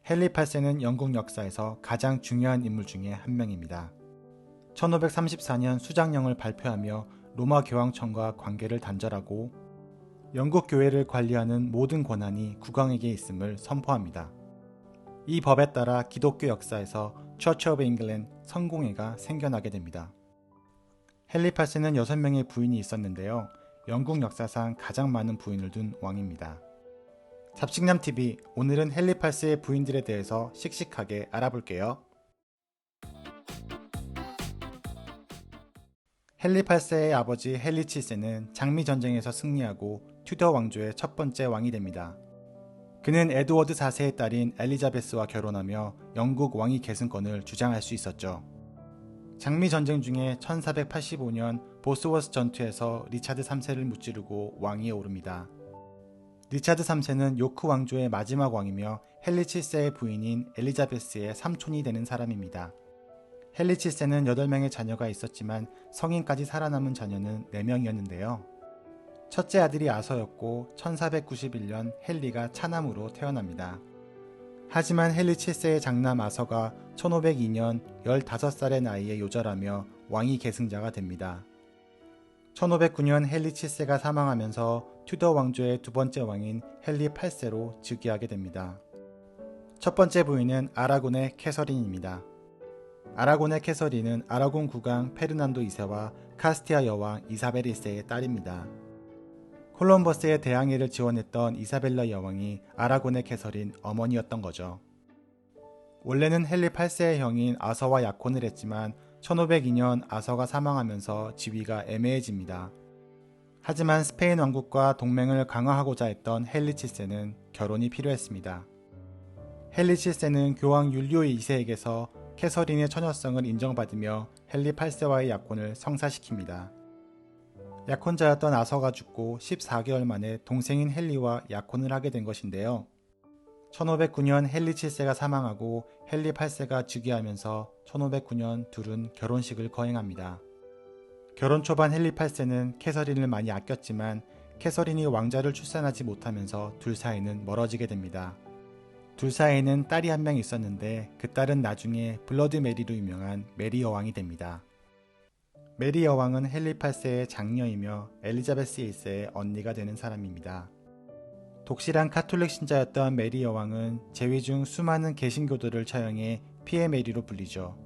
헨리 8세는 영국 역사에서 가장 중요한 인물 중에 한 명입니다. 1534년 수장령을 발표하며 로마 교황청과 관계를 단절하고 영국 교회를 관리하는 모든 권한이 국왕에게 있음을 선포합니다. 이 법에 따라 기독교 역사에서 Church of England 성공회가 생겨나게 됩니다. 헨리 8세는 6명의 부인이 있었는데요. 영국 역사상 가장 많은 부인을 둔 왕입니다. 잡식남TV, 오늘은 헨리 8세의 부인들에 대해서 씩씩하게 알아볼게요. 헨리 8세의 아버지 헨리 7세는 장미전쟁에서 승리하고 튜더 왕조의 첫 번째 왕이 됩니다. 그는 에드워드 4세의 딸인 엘리자베스와 결혼하며 영국 왕위 계승권을 주장할 수 있었죠. 장미전쟁 중에 1485년 보스워스 전투에서 리차드 3세를 무찌르고 왕위에 오릅니다. 리차드 3세는 요크 왕조의 마지막 왕이며 헨리 7세의 부인인 엘리자베스의 삼촌이 되는 사람입니다. 헨리 7세는 8명의 자녀가 있었지만 성인까지 살아남은 자녀는 4명이었는데요. 첫째 아들이 아서였고 1491년 헨리가 차남으로 태어납니다. 하지만 헨리 7세의 장남 아서가 1502년 15살의 나이에 요절하며 왕위 계승자가 됩니다. 1509년 헨리 7세가 사망하면서 튜더 왕조의 두 번째 왕인 헨리 8세로 즉위하게 됩니다. 첫 번째 부인은 아라곤의 캐서린입니다. 아라곤의 캐서린은 아라곤 국왕 페르난도 2세와 카스티아 여왕 이사벨 1세의 딸입니다. 콜럼버스의 대항해를 지원했던 이사벨라 여왕이 아라곤의 캐서린 어머니였던 거죠. 원래는 헨리 8세의 형인 아서와 약혼을 했지만 1502년 아서가 사망하면서 지위가 애매해집니다. 하지만 스페인 왕국과 동맹을 강화하고자 했던 헨리 7세는 결혼이 필요했습니다. 헨리 7세는 교황 율리오 2세에게서 캐서린의 처녀성을 인정받으며 헨리 8세와의 약혼을 성사시킵니다. 약혼자였던 아서가 죽고 14개월 만에 동생인 헨리와 약혼을 하게 된 것인데요. 1509년 헨리 7세가 사망하고 헨리 8세가 즉위하면서 1509년 둘은 결혼식을 거행합니다. 결혼 초반 헨리 8세는 캐서린을 많이 아꼈지만 캐서린이 왕자를 출산하지 못하면서 둘 사이는 멀어지게 됩니다. 둘 사이에는 딸이 한 명 있었는데 그 딸은 나중에 블러드 메리로 유명한 메리 여왕이 됩니다. 메리 여왕은 헨리 8세의 장녀이며 엘리자베스 1세의 언니가 되는 사람입니다. 독실한 카톨릭 신자였던 메리 여왕은 재위 중 수많은 개신교도를 처형해 피해 메리로 불리죠.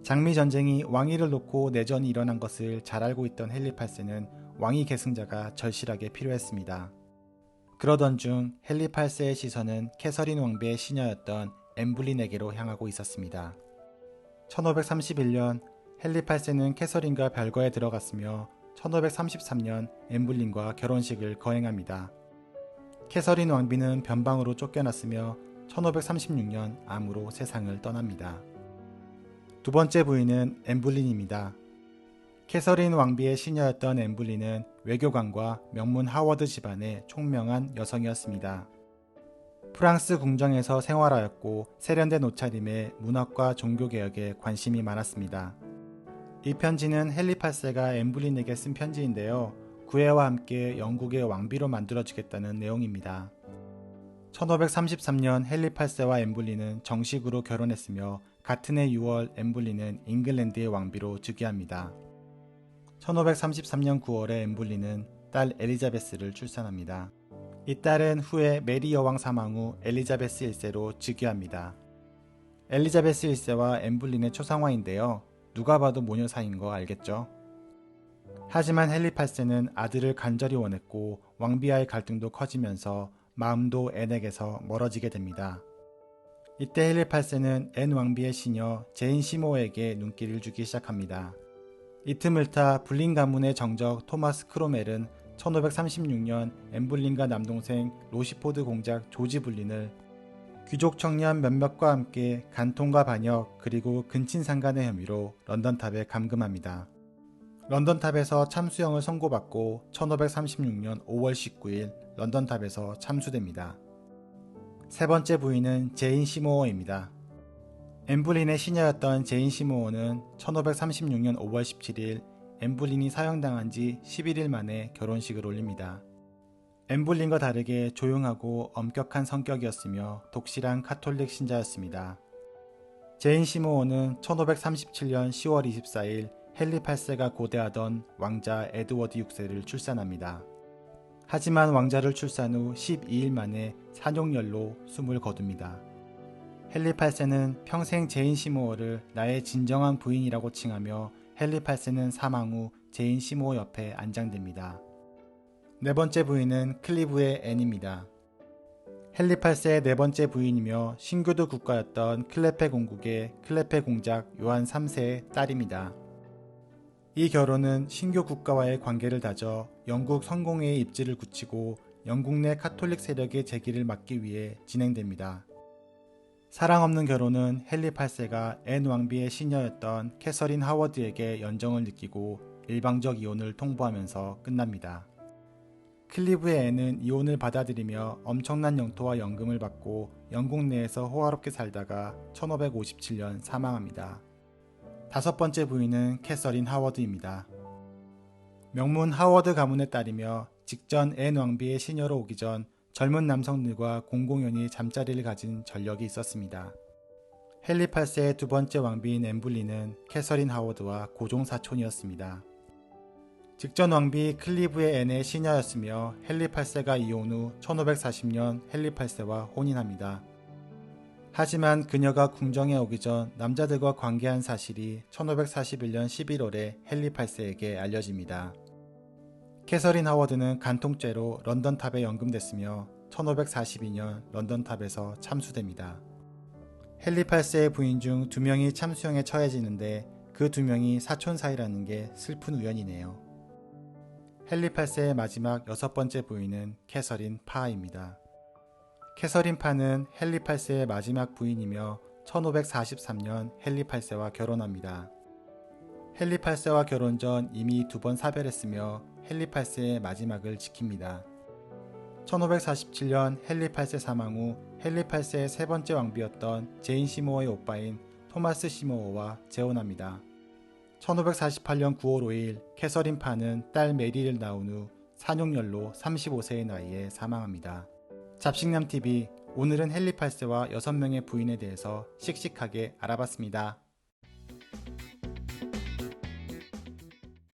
장미 전쟁이 왕위를 놓고 내전이 일어난 것을 잘 알고 있던 헨리 8세는 왕위 계승자가 절실하게 필요했습니다. 그러던 중 헨리 8세의 시선은 캐서린 왕비의 시녀였던 엠블린에게로 향하고 있었습니다. 1531년 헨리 8세는 캐서린과 별거에 들어갔으며 1533년 엠블린과 결혼식을 거행합니다. 캐서린 왕비는 변방으로 쫓겨났으며 1536년 암으로 세상을 떠납니다. 두 번째 부인은 엠블린입니다. 캐서린 왕비의 시녀였던 엠블린은 외교관과 명문 하워드 집안의 총명한 여성이었습니다. 프랑스 궁정에서 생활하였고 세련된 옷차림에 문학과 종교개혁에 관심이 많았습니다. 이 편지는 헨리 8세가 엠블린에게 쓴 편지인데요. 구애와 함께 영국의 왕비로 만들어주겠다는 내용입니다. 1533년 헨리 8세와 엠블린은 정식으로 결혼했으며 같은 해 6월 엠블린은 잉글랜드의 왕비로 즉위합니다. 1533년 9월에 엠블린은 딸 엘리자베스를 출산합니다. 이 딸은 후에 메리 여왕 사망 후 엘리자베스 1세로 즉위합니다. 엘리자베스 1세와 엠블린의 초상화인데요. 누가 봐도 모녀 사이인 거 알겠죠? 하지만 헨리 8세는 아들을 간절히 원했고 왕비와의 갈등도 커지면서 마음도 앤에게서 멀어지게 됩니다. 이때 헨리 8세는 앤 왕비의 시녀 제인 시모어에게 눈길을 주기 시작합니다. 이 틈을 타 불린 가문의 정적 토마스 크로멜은 1536년 엠블린과 남동생 로시포드 공작 조지 불린을 귀족 청년 몇몇과 함께 간통과 반역 그리고 근친상간의 혐의로 런던탑에 감금합니다. 런던탑에서 참수형을 선고받고 1536년 5월 19일 런던탑에서 참수됩니다. 세 번째 부인은 제인 시모어입니다. 엠블린의 시녀였던 제인 시모어는 1536년 5월 17일 엠블린이 사형당한 지 11일 만에 결혼식을 올립니다. 엠블린과 다르게 조용하고 엄격한 성격이었으며 독실한 카톨릭 신자였습니다. 제인 시모어는 1537년 10월 24일 헨리 8세가 고대하던 왕자 에드워드 6세를 출산합니다. 하지만 왕자를 출산 후 12일 만에 산용열로 숨을 거둡니다. 헨리 8세는 평생 제인 시모어를 나의 진정한 부인이라고 칭하며 헨리 8세는 사망 후 제인 시모어 옆에 안장됩니다. 네 번째 부인은 클리브의 앤입니다. 헨리 8세의 네 번째 부인이며 신교도 국가였던 클레페 공국의 클레페 공작 요한 3세의 딸입니다. 이 결혼은 신교 국가와의 관계를 다져 영국 성공회의 입지를 굳히고 영국 내 카톨릭 세력의 재기를 막기 위해 진행됩니다. 사랑 없는 결혼은 헨리 8세가 앤 왕비의 시녀였던 캐서린 하워드에게 연정을 느끼고 일방적 이혼을 통보하면서 끝납니다. 클리브의 앤은 이혼을 받아들이며 엄청난 영토와 연금을 받고 영국 내에서 호화롭게 살다가 1557년 사망합니다. 다섯 번째 부인은 캐서린 하워드입니다. 명문 하워드 가문의 딸이며 직전 앤 왕비의 시녀로 오기 전 젊은 남성들과 공공연히 잠자리를 가진 전력이 있었습니다. 헨리 8세의 두 번째 왕비인 엠블리는 캐서린 하워드와 고종사촌이었습니다. 직전 왕비 클리브의 앤의 시녀였으며 헨리 8세가 이혼 후 1540년 헨리 8세와 혼인합니다. 하지만 그녀가 궁정에 오기 전 남자들과 관계한 사실이 1541년 11월에 헨리 8세에게 알려집니다. 캐서린 하워드는 간통죄로 런던탑에 연금됐으며 1542년 런던탑에서 참수됩니다. 헨리 8세의 부인 중 2명이 참수형에 처해지는데 그 2명이 사촌 사이라는 게 슬픈 우연이네요. 헨리 8세의 마지막 여섯 번째 부인은 캐서린 파입니다. 캐서린 파는 헨리 8세의 마지막 부인이며 1543년 헨리 8세와 결혼합니다. 헨리 8세와 결혼 전 이미 2번 사별했으며 헨리 8세의 마지막을 지킵니다. 1547년 헨리 8세 사망 후 헨리 8세의 세 번째 왕비였던 제인 시모어의 오빠인 토마스 시모어와 재혼합니다. 1548년 9월 5일 캐서린 파는 딸 메리를 낳은 후 산용열로 35세의 나이에 사망합니다. 잡식남TV, 오늘은 헨리 8세와 6명의 부인에 대해서 씩씩하게 알아봤습니다.